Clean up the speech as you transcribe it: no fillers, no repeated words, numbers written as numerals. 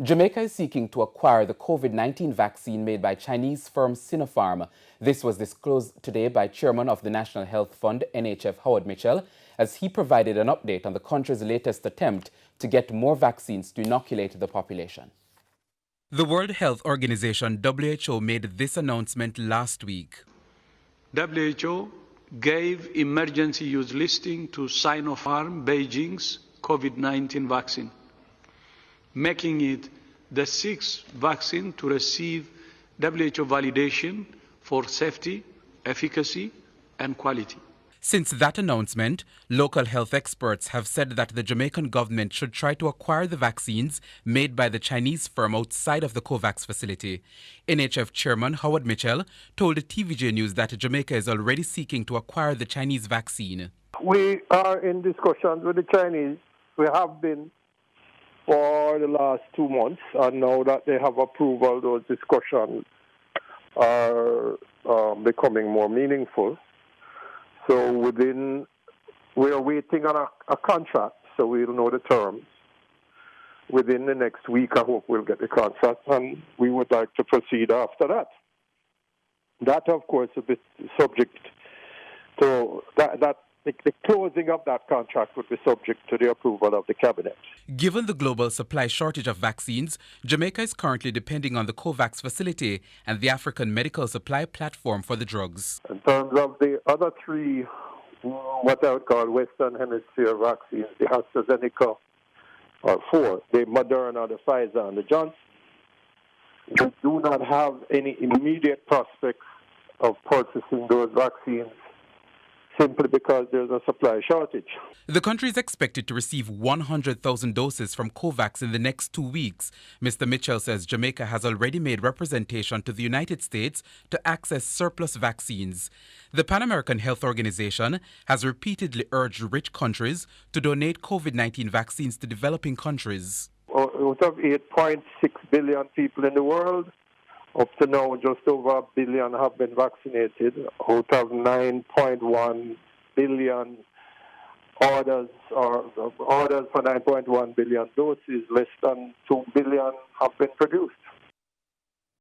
Jamaica is seeking to acquire the COVID-19 vaccine made by Chinese firm Sinopharm. This was disclosed today by Chairman of the National Health Fund, NHF Howard Mitchell, as he provided an update on the country's latest attempt to get more vaccines to inoculate the population. The World Health Organization, WHO, made this announcement last week. WHO gave emergency use listing to Sinopharm Beijing's COVID-19 vaccine, making it the sixth vaccine to receive WHO validation for safety, efficacy, and quality. Since that announcement, local health experts have said that the Jamaican government should try to acquire the vaccines made by the Chinese firm outside of the COVAX facility. NHF Chairman Howard Mitchell told TVJ News that Jamaica is already seeking to acquire the Chinese vaccine. We are in discussions with the Chinese. We have been for the last 2 months, and now that they have approval, those discussions are becoming more meaningful. So we are waiting on a contract, so we'll know the terms. Within the next week, I hope we'll get the contract, and we would like to proceed after that. That, of course, will be subject to the closing of that contract would be subject to the approval of the cabinet. Given the global supply shortage of vaccines, Jamaica is currently depending on the COVAX facility and the African Medical Supply Platform for the drugs. In terms of the other three, what I would call Western Hemisphere vaccines, the AstraZeneca, or four, the Moderna, the Pfizer, and the Johnson, we do not have any immediate prospects of purchasing those vaccines simply because there's a supply shortage. The country is expected to receive 100,000 doses from COVAX in the next 2 weeks. Mr. Mitchell says Jamaica has already made representation to the United States to access surplus vaccines. The Pan American Health Organization has repeatedly urged rich countries to donate COVID-19 vaccines to developing countries. Out of 8.6 billion people in the world, up to now, just over 1 billion have been vaccinated. Out of 9.1 billion orders for 9.1 billion doses, less than 2 billion have been produced.